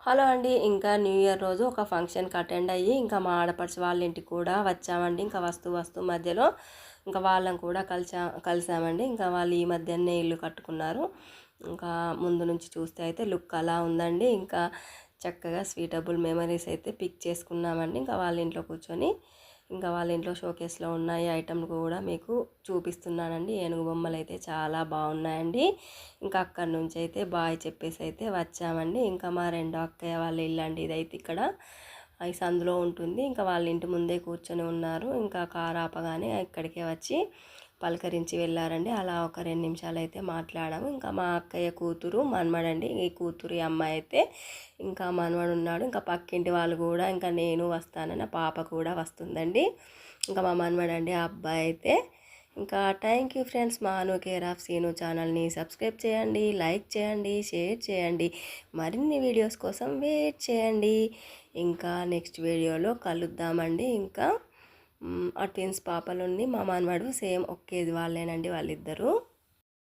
Hello అండి. ఇంకా new year రోజు ఒక ఫంక్షన్కి అటెండ్ అయ్యి ఇంకా మా ఆడపడుచు వాళ్ళ ఇంటికి కూడా వచ్చామండి. ఇంకా వస్తూ మధ్యలో ఇంకా వాళ్ళని కూడా కలిసామండి. ఇంకా వాళ్ళు ఈ మధ్యనే ఇల్లు కట్టుకున్నారు. ఇంకా ముందు నుంచి చూస్తే అయితే లుక్ అలా ఉందండి. ఇంకా చక్కగా స్వీటబుల్ మెమరీస్ అయితే పిక్ చేసుకున్నామండి. ఇంకా వాళ్ళ ఇంట్లో కూర్చొని ఇంకా వాళ్ళ ఇంట్లో షోకేస్లో ఉన్నాయి ఐటమ్ కూడా మీకు చూపిస్తున్నానండి. ఏనుగు బొమ్మలు అయితే చాలా బాగున్నాయండి. ఇంకా అక్కడి నుంచి అయితే బాయ్ చెప్పేసి అయితే వచ్చామండి. ఇంకా మా రెండో అక్కయ్య వాళ్ళ ఇల్లు అండి ఇదైతే ఇక్కడ ఈ సందులో ఉంటుంది. ఇంకా వాళ్ళ ఇంటి ముందే కూర్చొని ఉన్నారు. ఇంకా కారు ఆపగానే ఇక్కడికే వచ్చి పలకరించి వెళ్ళారండి. అలా ఒక 2 నిమిషాలు అయితే మాట్లాడాము. ఇంకా మా అక్కయ్య కూతురు మనమడండి. ఈ కూతురు ఈ అమ్మాయి అయితే ఇంకా మనవడు ఉన్నాడు. ఇంకా పక్కింటి వాళ్ళు కూడా ఇంకా నేను వస్తానని పాప కూడా వస్తుందండి. ఇంకా మా మనవడండి ఆ అబ్బాయి అయితే ఇంకా థ్యాంక్ యూ ఫ్రెండ్స్. మాను కేర్ ఆఫ్ సీను ఛానల్ని సబ్స్క్రైబ్ చేయండి, లైక్ చేయండి, షేర్ చేయండి. మరిన్ని వీడియోస్ కోసం వెయిట్ చేయండి. ఇంకా నెక్స్ట్ వీడియోలో కలుద్దామండి. ఇంకా ఆ ట్విన్స్ పాపలుండి మా మనవడు సేమ్ ఒకేది వాళ్ళేనండి వాళ్ళిద్దరూ.